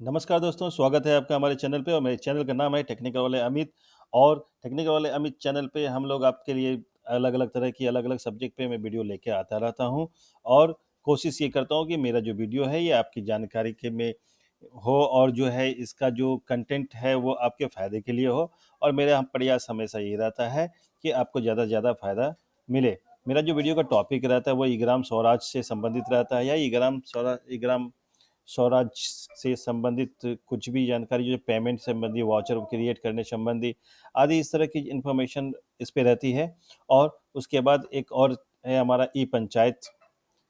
नमस्कार दोस्तों, स्वागत है आपका हमारे चैनल पे और मेरे चैनल का नाम है टेक्निकल वाले अमित। और टेक्निकल वाले अमित चैनल पे हम लोग आपके लिए अलग-अलग तरह की अलग-अलग सब्जेक्ट पे मैं वीडियो लेके आता रहता हूँ और कोशिश ये करता हूँ कि मेरा जो वीडियो है ये आपकी जानकारी के में हो और जो है इसका जो कंटेंट है वो आपके फ़ायदे के लिए हो। और मेरा प्रयास हमेशा ये रहता है कि आपको ज़्यादा से ज़्यादा फ़ायदा मिले। मेरा जो वीडियो का टॉपिक रहता है वो ई-ग्राम स्वराज से संबंधित रहता है या ई-ग्राम स्वराज से संबंधित कुछ भी जानकारी जो पेमेंट संबंधी वाउचर क्रिएट करने संबंधी आदि इस तरह की इन्फॉर्मेशन इस पे रहती है। और उसके बाद एक और है हमारा ई पंचायत,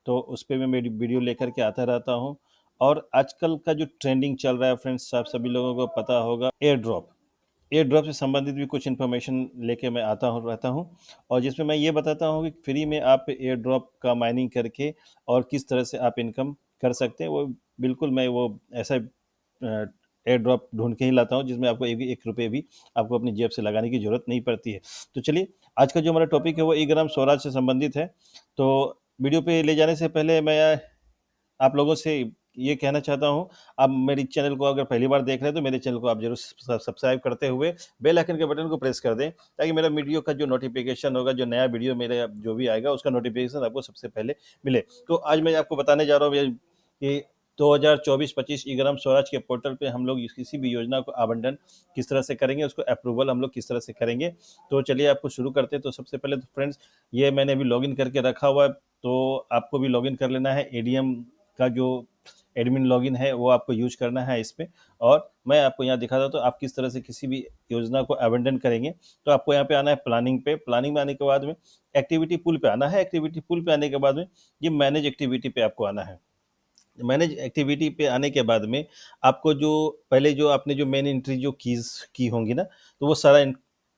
तो उस पे भी मैं वीडियो लेकर के आता रहता हूँ। और आजकल का जो ट्रेंडिंग चल रहा है फ्रेंड्स, आप सभी लोगों को पता होगा, एयर ड्रॉप से संबंधित भी कुछ इन्फॉर्मेशन लेके मैं आता हूँ रहता हूँ। और जिसमें मैं ये बताता हूँ कि फ्री में आप एयर ड्रॉप का माइनिंग करके और किस तरह से आप इनकम कर सकते हैं। वो बिल्कुल मैं वो ऐसा एयर ड्रॉप ढूंढ के ही लाता हूँ जिसमें आपको एक एक रुपये भी आपको अपनी जेब से लगाने की जरूरत नहीं पड़ती है। तो चलिए, आज का जो हमारा टॉपिक है वो ई-ग्राम स्वराज से संबंधित है। तो वीडियो पे ले जाने से पहले मैं आप लोगों से ये कहना चाहता हूँ, आप मेरे चैनल को अगर पहली बार देख रहे हैं तो मेरे चैनल को आप ज़रूर सब्सक्राइब करते हुए बेल आइकन के बटन को प्रेस कर दें, ताकि मेरा वीडियो का जो नोटिफिकेशन होगा, जो नया वीडियो मेरे जो भी आएगा उसका नोटिफिकेशन आपको सबसे पहले मिले। तो आज मैं आपको बताने जा रहा हूँ कि 2024-25 ई-ग्राम स्वराज के पोर्टल पे हम लोग किसी भी योजना को आवंटन किस तरह से करेंगे, उसको अप्रूवल हम लोग किस तरह से करेंगे। तो चलिए आपको शुरू करते हैं। तो सबसे पहले तो फ्रेंड्स, ये मैंने अभी लॉगिन करके रखा हुआ है, तो आपको भी लॉगिन कर लेना है। एडीएम का जो एडमिन लॉगिन है वो आपको यूज करना है इस पे। और मैं आपको यहाँ दिखाता हूँ तो आप किस तरह से किसी भी योजना को अबेंडन करेंगे। तो आपको यहाँ पे आना है प्लानिंग पे। प्लानिंग में आने के बाद में एक्टिविटी पुल पे आना है। एक्टिविटी पुल पे आने के बाद में ये मैनेज एक्टिविटी पे आपको आना है। मैनेज एक्टिविटी पे आने के बाद में आपको जो पहले जो आपने जो मेन एंट्री जो कीज़ की होंगी ना, तो वो सारा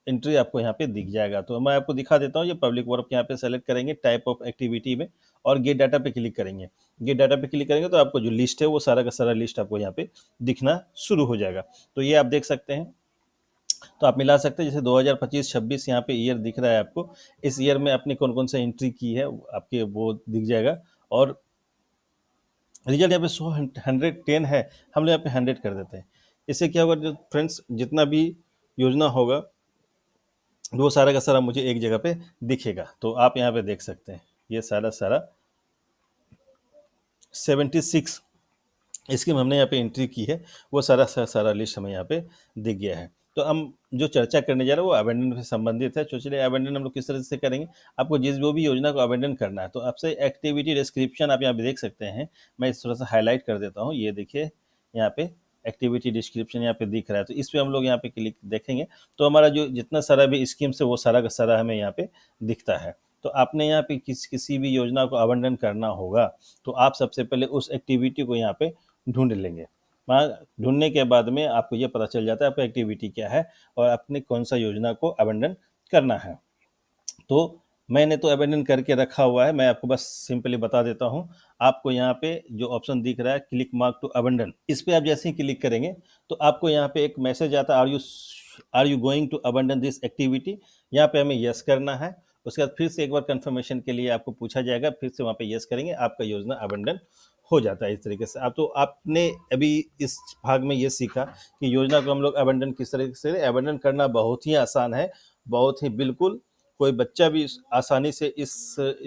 एंट्री आपको यहाँ पे दिख जाएगा। तो मैं आपको दिखा देता हूँ। ये पब्लिक वर्क यहाँ पे सेलेक्ट करेंगे टाइप ऑफ एक्टिविटी में और गेट डाटा पे क्लिक करेंगे। गेट डाटा पे क्लिक करेंगे तो आपको जो लिस्ट है वो सारा का सारा लिस्ट आपको यहाँ पे दिखना शुरू हो जाएगा। तो ये आप देख सकते हैं। तो आप मिला सकते हैं, जैसे 2025-26 यहाँ पे ईयर दिख रहा है आपको। इस ईयर में आपने कौन-कौन सा एंट्री की है आपके वो दिख जाएगा। और रिजल्ट यहाँ पे 110 है, हम लोग यहाँ पे 100 कर देते हैं। इससे क्या होगा, जो फ्रेंड्स जितना भी योजना होगा वो सारा का सारा मुझे एक जगह पे दिखेगा। तो आप यहाँ पे देख सकते हैं ये सारा सारा 76 स्कीम हमने यहाँ पे एंट्री की है, वो सारा सारा लिस्ट हमें यहाँ पे दिख गया है। तो हम जो चर्चा करने जा रहे हैं वो अबेंडन से संबंधित है। तो चलिए, अबेंडन हम लोग किस तरह से करेंगे। आपको जिस जो भी योजना को अबेंडन करना है तो आपसे एक्टिविटी डिस्क्रिप्शन आप यहाँ पे देख सकते हैं। मैं इस थोड़ा सा हाईलाइट कर देता हूँ। ये देखिए यहाँ पे एक्टिविटी डिस्क्रिप्शन यहाँ पे दिख रहा है। तो इस पे हम लोग यहाँ पे क्लिक देखेंगे तो हमारा जो जितना सारा भी स्कीम्स है वो सारा का सारा हमें यहाँ पे दिखता है। तो आपने यहाँ पे किसी भी योजना को आवंटन करना होगा तो आप सबसे पहले उस एक्टिविटी को यहाँ पे ढूंढ लेंगे। वहाँ ढूंढने के बाद में आपको ये पता चल जाता है आपका एक्टिविटी क्या है और आपने कौन सा योजना को अबेंडन करना है। तो मैंने तो अबेंडन करके रखा हुआ है, मैं आपको बस सिंपली बता देता हूँ। आपको यहाँ पे जो ऑप्शन दिख रहा है क्लिक मार्क टू अबेंडन, इस पे आप जैसे ही क्लिक करेंगे तो आपको यहाँ पे एक मैसेज आता है, are you going to abandon this activity. यहाँ पे हमें यस करना है। उसके बाद फिर से एक बार कंफर्मेशन के लिए आपको पूछा जाएगा, फिर से वहाँ पे यस करेंगे, आपका योजना अबेंडन हो जाता है। इस तरीके से आप तो आपने अभी इस भाग में ये सीखा कि योजना को हम लोग अबेंडन किस तरीके से अबेंडन करना बहुत ही आसान है, बहुत ही बिल्कुल कोई बच्चा भी आसानी से इस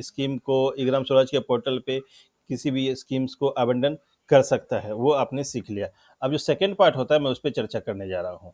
स्कीम को ई-ग्राम स्वराज के पोर्टल पे किसी भी स्कीम्स को आवंटन कर सकता है, वो आपने सीख लिया। अब जो सेकंड पार्ट होता है मैं उस पर चर्चा करने जा रहा हूँ।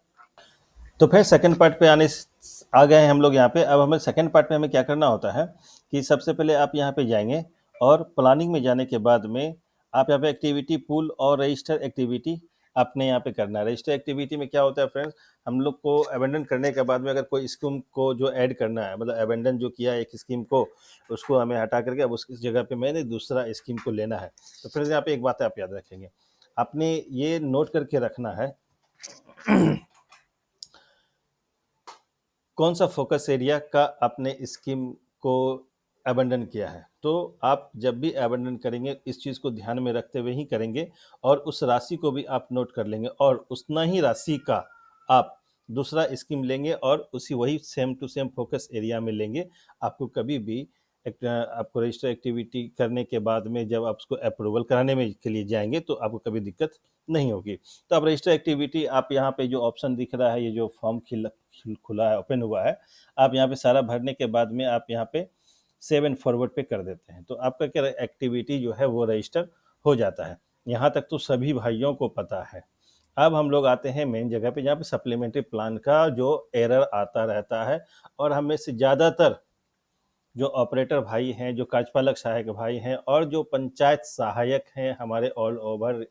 तो फिर सेकंड पार्ट पे आ गए हैं हम लोग यहाँ पे। अब हमें सेकंड पार्ट में हमें क्या करना होता है कि सबसे पहले आप यहाँ पे जाएंगे और प्लानिंग में जाने के बाद में आप यहाँ पे एक्टिविटी पूल और रजिस्टर एक्टिविटी आपने यहाँ पे करना है। रजिस्टर एक्टिविटी में क्या होता है फ्रेंड्स, हम लोग को अबेंडन करने के बाद में अगर कोई स्कीम को जो ऐड करना है, मतलब अबेंडन जो किया एक स्कीम को, उसको हमें हटा करके अब उस जगह पे मैंने दूसरा स्कीम को लेना है। तो फ्रेंड्स यहाँ पे एक बात आप याद रखेंगे, आपने ये नोट करके रखना है कौन सा फोकस एरिया का आपने स्कीम को अबेंडन किया है। तो आप जब भी अबेंडन करेंगे इस चीज़ को ध्यान में रखते हुए ही करेंगे और उस राशि को भी आप नोट कर लेंगे और उतना ही राशि का आप दूसरा स्कीम लेंगे और उसी वही same to same focus area में लेंगे। आपको कभी भी आपको रजिस्टर एक्टिविटी करने के बाद में जब आप उसको अप्रूवल कराने में के लिए जाएंगे तो आपको कभी दिक्कत नहीं होगी। तो आप रजिस्टर एक्टिविटी आप यहाँ पे जो ऑप्शन दिख रहा है, ये जो फॉर्म खुला है, ओपन हुआ है, आप यहाँ पे सारा भरने के बाद में आप यहाँ पे सेव एंड फॉरवर्ड पे कर देते हैं तो आपका क्या एक्टिविटी जो है वो रजिस्टर हो जाता है। यहाँ तक तो सभी भाइयों को पता है। अब हम लोग आते हैं मेन जगह पे, जहाँ पे सप्लीमेंट्री प्लान का जो एरर आता रहता है और हमें से ज़्यादातर जो ऑपरेटर भाई हैं, जो कार्यपालक सहायक भाई हैं और जो पंचायत सहायक हैं हमारे ऑल ओवर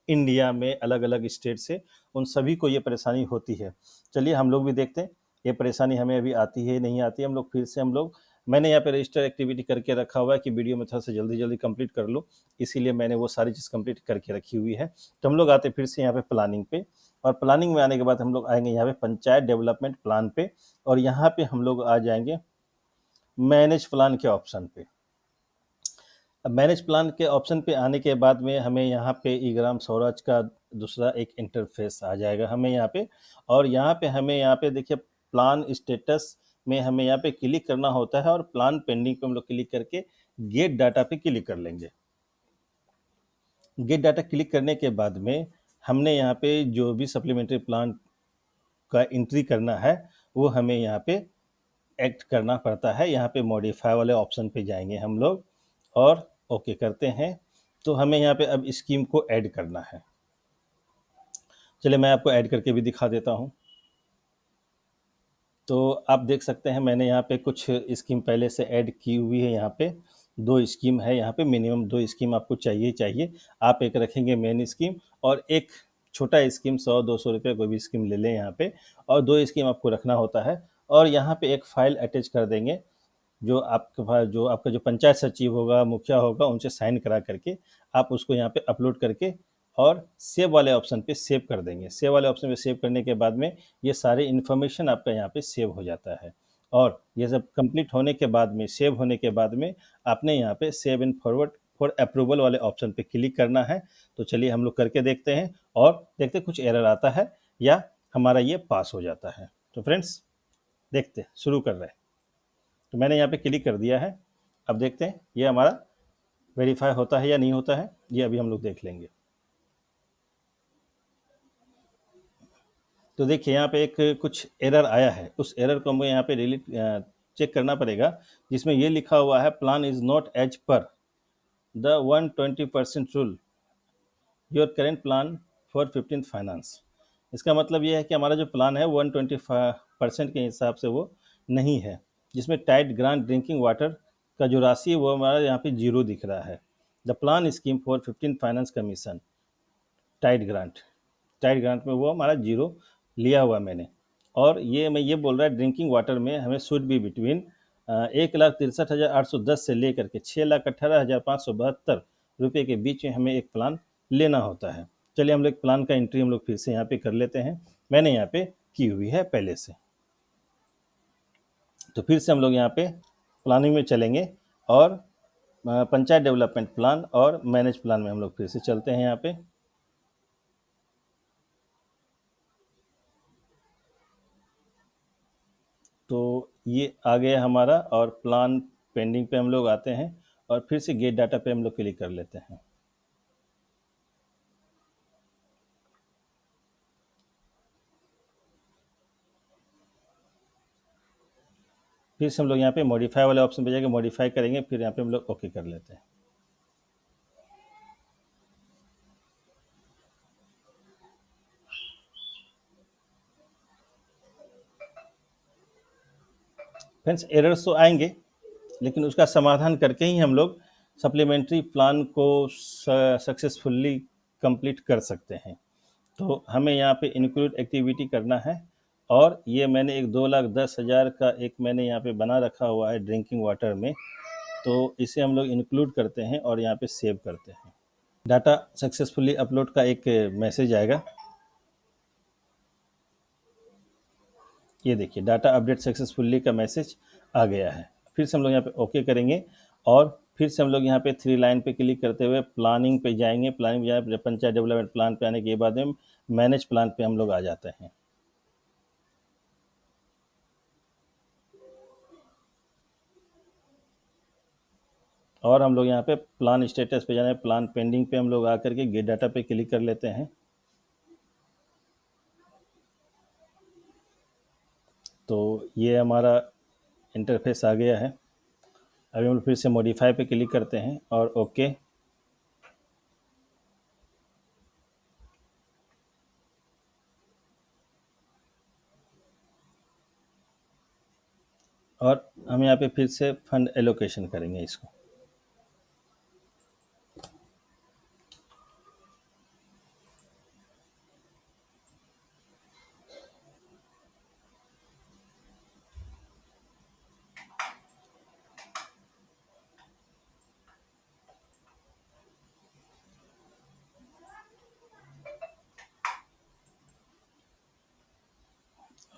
इंडिया में अलग अलग स्टेट से, उन सभी को ये परेशानी होती है। चलिए हम लोग भी देखते हैं ये परेशानी हमें अभी आती है नहीं आती है। हम लोग फिर से मैंने यहाँ पे रजिस्टर एक्टिविटी करके रखा हुआ है कि वीडियो में थोड़ा सा जल्दी जल्दी कंप्लीट कर लो, इसीलिए मैंने वो सारी चीज़ कंप्लीट करके रखी हुई है। तो हम लोग आते फिर से यहाँ पे प्लानिंग पे, और प्लानिंग में आने के बाद हम लोग आएंगे यहाँ पे पंचायत डेवलपमेंट प्लान पे, और यहाँ पे हम लोग आ जाएंगे मैनेज प्लान के ऑप्शन पे। अब मैनेज प्लान के ऑप्शन पे आने के बाद में हमें यहाँ पे ई ग्राम स्वराज का दूसरा एक इंटरफेस आ जाएगा हमें यहाँ पे, और यहाँ पे हमें यहाँ पे देखिए प्लान स्टेटस में हमें यहाँ पे क्लिक करना होता है, और प्लान पेंडिंग पे हम लोग क्लिक करके गेट डाटा पे क्लिक कर लेंगे। गेट डाटा क्लिक करने के बाद में हमने यहाँ पे जो भी सप्लीमेंट्री प्लान का एंट्री करना है वो हमें यहाँ पे एक्ट करना पड़ता है। यहाँ पे मॉडिफाई वाले ऑप्शन पे जाएंगे हम लोग और ओके करते हैं। तो हमें यहाँ पे अब स्कीम को ऐड करना है। चलिए मैं आपको ऐड करके भी दिखा देता हूँ। तो आप देख सकते हैं मैंने यहाँ पे कुछ स्कीम पहले से ऐड की हुई है। यहाँ पे 2 स्कीम है, यहाँ पे मिनिमम 2 स्कीम आपको चाहिए। आप एक रखेंगे मेन स्कीम और एक छोटा स्कीम 100-200 रुपये कोई भी स्कीम ले लें यहाँ पे, और 2 स्कीम आपको रखना होता है। और यहाँ पे एक फाइल अटैच कर देंगे जो आपके पास, जो आपका जो पंचायत सचिव होगा, मुखिया होगा, उनसे साइन करा करके आप उसको यहाँ पे अपलोड करके और सेव वाले ऑप्शन पे सेव कर देंगे। सेव वाले ऑप्शन पे सेव करने के बाद में ये सारे इन्फॉर्मेशन आपका यहाँ पे सेव हो जाता है। और ये सब कंप्लीट होने के बाद में, सेव होने के बाद में आपने यहाँ पे save and forward for approval वाले ऑप्शन पे क्लिक करना है। तो चलिए हम लोग करके देखते हैं और देखते हैं कुछ एरर आता है या हमारा ये पास हो जाता है। तो फ्रेंड्स देखते शुरू कर रहे हैं। तो मैंने यहाँ पे क्लिक कर दिया है। अब देखते हैं ये हमारा वेरीफाई होता है या नहीं होता है, ये अभी हम लोग देख लेंगे। तो देखिए यहाँ पे एक कुछ एरर आया है, उस एरर को हमें यहाँ पे डिलीट चेक करना पड़ेगा, जिसमें ये लिखा हुआ है plan is not as per the 120% rule your current plan for 15th finance. इसका मतलब ये है कि हमारा जो प्लान है 120% के हिसाब से वो नहीं है, जिसमें टाइट ग्रांट ड्रिंकिंग वाटर का जो राशि है वो हमारा यहाँ पे 0 दिख रहा है। The plan scheme for 15 finance commission tight grant में वो हमारा 0 लिया हुआ मैंने। और ये बोल रहा है ड्रिंकिंग वाटर में हमें शुड बी बिटवीन 1,63,810 से लेकर के 6,18,572 रुपये के बीच में हमें एक प्लान लेना होता है। चलिए हम लोग प्लान का एंट्री हम लोग फिर से यहाँ पे कर लेते हैं। मैंने यहाँ पे की हुई है पहले से। तो फिर से हम लोग यहाँ पे प्लानिंग में चलेंगे और पंचायत डेवलपमेंट प्लान और मैनेज प्लान में हम लोग फिर से चलते हैं यहाँ पे। तो ये आ गया हमारा, और प्लान पेंडिंग पे हम लोग आते हैं और फिर से गेट डाटा पे हम लोग क्लिक कर लेते हैं। फिर से हम लोग यहाँ पे मॉडिफाई वाले ऑप्शन पे जाके मॉडिफाई करेंगे, फिर यहाँ पे हम लोग ओके कर लेते हैं। फ्रेंड्स एरर्स तो आएंगे, लेकिन उसका समाधान करके ही हम लोग सप्लीमेंट्री प्लान को सक्सेसफुली कंप्लीट कर सकते हैं। तो हमें यहाँ पे इंक्लूड एक्टिविटी करना है, और ये मैंने एक 2,10,000 का एक मैंने यहाँ पे बना रखा हुआ है ड्रिंकिंग वाटर में। तो इसे हम लोग इंक्लूड करते हैं और यहाँ पे सेव करते हैं। डाटा सक्सेसफुली अपलोड का एक मैसेज आएगा, ये देखिए डाटा अपडेट सक्सेसफुली का मैसेज आ गया है। फिर से हम लोग यहाँ पे ओके करेंगे और फिर से हम लोग यहाँ पे 3 लाइन पे क्लिक करते हुए प्लानिंग पे जाएंगे। प्लानिंग पे जाए पंचायत डेवलपमेंट प्लान पे आने के बाद में मैनेज प्लान पे हम लोग आ जाते हैं। और हम लोग यहाँ पे प्लान स्टेटस पे जाना है, प्लान पेंडिंग पे हम लोग आकर के गेट डाटा पे क्लिक कर लेते हैं। तो ये हमारा इंटरफेस आ गया है। अभी हम लोग फिर से मॉडिफाई पे क्लिक करते हैं और ओके। और हम यहाँ पे फिर से फंड एलोकेशन करेंगे इसको।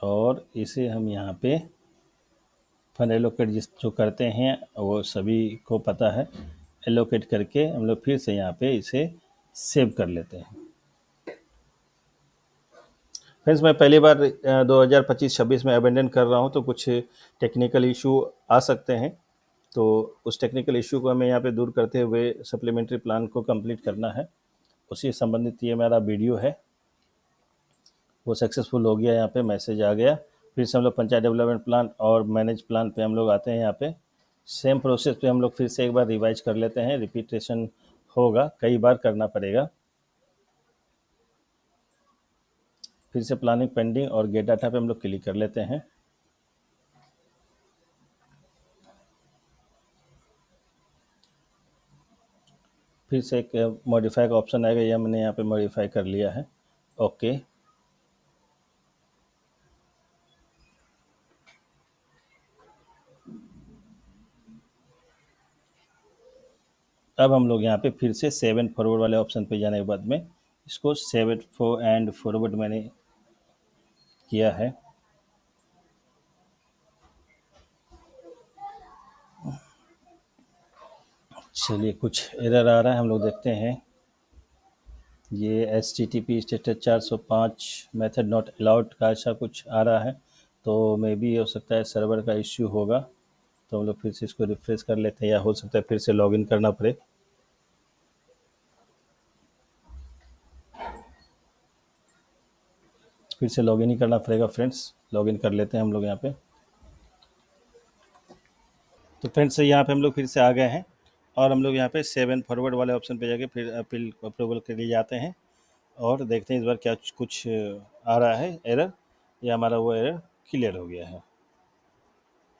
और इसे हम यहाँ पे फंड एलोकेट जो करते हैं वो सभी को पता है। एलोकेट करके हम लोग फिर से यहाँ पे इसे सेव कर लेते हैं। फ्रेंड्स, मैं पहली बार 2025-26 में अबेंडन कर रहा हूँ, तो कुछ टेक्निकल इशू आ सकते हैं। तो उस टेक्निकल इशू को हमें यहाँ पे दूर करते हुए सप्लीमेंट्री प्लान को कंप्लीट करना है। उसी संबंधित ये मेरा वीडियो है। वो सक्सेसफुल हो गया, यहाँ पे मैसेज आ गया। फिर से हम लोग पंचायत डेवलपमेंट प्लान और मैनेज प्लान पे हम लोग आते हैं। यहाँ पे सेम प्रोसेस पे हम लोग फिर से एक बार रिवाइज कर लेते हैं। रिपीटेशन होगा, कई बार करना पड़ेगा। फिर से प्लानिंग पेंडिंग और गेट डाटा पे हम लोग क्लिक कर लेते हैं। फिर से एक मॉडिफाई का ऑप्शन आएगा, यह मैंने यहाँ पे मॉडिफाई कर लिया है। ओके। अब हम लोग यहाँ पे फिर से सेव एंड फॉरवर्ड वाले ऑप्शन पे जाने के बाद में इसको सेव एंड फॉरवर्ड मैंने किया है। चलिए, कुछ एरर आ रहा है, हम लोग देखते हैं। ये HTTP status 405 method not allowed का ऐसा कुछ आ रहा है, तो मे बी हो सकता है सर्वर का इश्यू होगा। तो हम लोग फिर से इसको रिफ्रेश कर लेते हैं, या हो सकता है फिर से लॉगिन करना पड़े। फिर से लॉगिन ही करना पड़ेगा फ्रेंड्स। लॉगिन कर लेते हैं हम लोग यहाँ पे। तो फ्रेंड्स, यहाँ पे हम लोग फिर से आ गए हैं और हम लोग यहाँ पे सेव एंड फॉरवर्ड वाले ऑप्शन पे जाके फिर अपील अप्रूवल के लिए जाते हैं और देखते हैं इस बार क्या कुछ आ रहा है एरर, या हमारा वो एरर क्लियर हो गया है।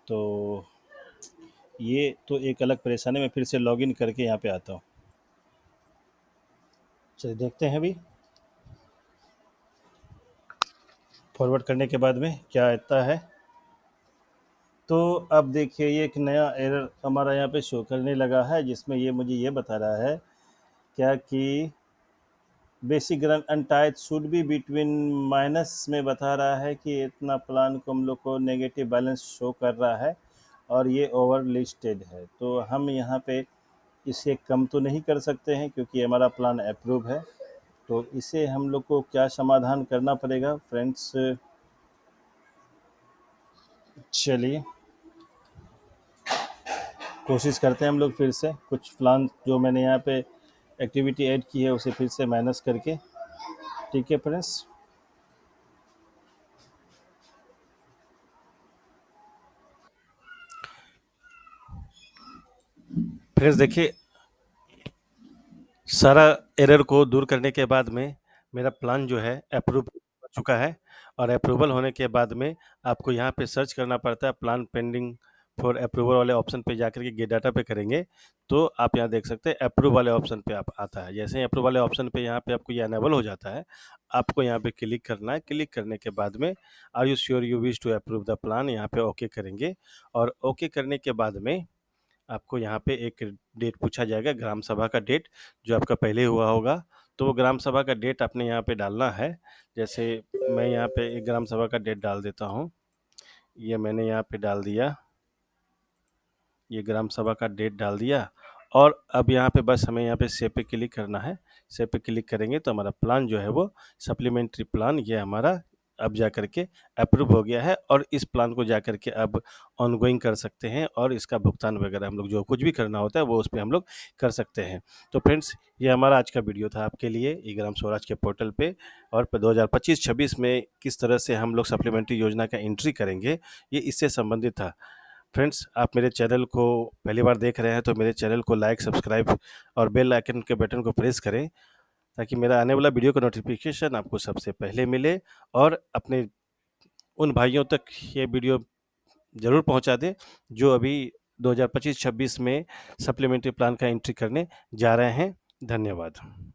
तो ये तो एक अलग परेशानी। मैं फिर से लॉगिन करके यहाँ पे आता हूँ। चलिए देखते हैं अभी फॉरवर्ड करने के बाद में क्या आता है। तो अब देखिए, ये एक नया एरर हमारा यहाँ पे शो करने लगा है, जिसमें ये मुझे ये बता रहा है क्या कि basic run untied should be between minus में बता रहा है कि इतना प्लान को हम लोग को नेगेटिव बैलेंस शो कर रहा है और ये ओवर लिस्टेड है। तो हम यहाँ पे इसे कम तो नहीं कर सकते हैं क्योंकि हमारा प्लान अप्रूव है। तो इसे हम लोग को क्या समाधान करना पड़ेगा फ्रेंड्स? चलिए कोशिश करते हैं हम लोग फिर से कुछ प्लान जो मैंने यहाँ पे एक्टिविटी ऐड की है उसे फिर से माइनस करके। ठीक है फ्रेंड्स। फ्रेंड्स देखिए, सारा एरर को दूर करने के बाद में मेरा प्लान जो है अप्रूव हो चुका है। और अप्रूवल होने के बाद में आपको यहाँ पे सर्च करना पड़ता है, प्लान पेंडिंग फॉर अप्रूवल वाले ऑप्शन पे जाकर के गेट डाटा पे करेंगे तो आप यहाँ देख सकते हैं अप्रूव वाले ऑप्शन पे आप आता है। जैसे ही अप्रूव वाले ऑप्शन पे यहाँ पे आपको ये अनेबल हो जाता है, आपको यहाँ पे क्लिक करना है। क्लिक करने के बाद में are you sure you wish to approve the plan, यहाँ पे ओके करेंगे। और ओके करने के बाद में आपको यहाँ पे एक डेट पूछा जाएगा, ग्राम सभा का डेट जो आपका पहले हुआ होगा। तो वो ग्राम सभा का डेट आपने यहाँ पे डालना है। जैसे मैं यहाँ पे एक ग्राम सभा का डेट डाल देता हूँ। ये मैंने यहाँ पे डाल दिया, ये ग्राम सभा का डेट डाल दिया। और अब यहाँ पे बस हमें यहाँ पे सेव पे क्लिक करना है। सेव पे क्लिक करेंगे तो हमारा प्लान जो है वो सप्लीमेंट्री प्लान ये हमारा अब जा कर के अप्रूव हो गया है और इस प्लान को जा कर के अब ऑनगोइंग कर सकते हैं और इसका भुगतान वगैरह हम लोग जो कुछ भी करना होता है वो उस पे हम लोग कर सकते हैं। तो फ्रेंड्स, ये हमारा आज का वीडियो था आपके लिए ई-ग्राम स्वराज के पोर्टल पे, और 2025-26 में किस तरह से हम लोग सप्लीमेंट्री योजना का एंट्री करेंगे, ये इससे संबंधित था। फ्रेंड्स, आप मेरे चैनल को पहली बार देख रहे हैं तो मेरे चैनल को लाइक, सब्सक्राइब और बेल आइकन के बटन को प्रेस करें, ताकि मेरा आने वाला वीडियो का नोटिफिकेशन आपको सबसे पहले मिले, और अपने उन भाइयों तक ये वीडियो ज़रूर पहुंचा दें जो अभी 2025-26 में सप्लीमेंट्री प्लान का एंट्री करने जा रहे हैं। धन्यवाद।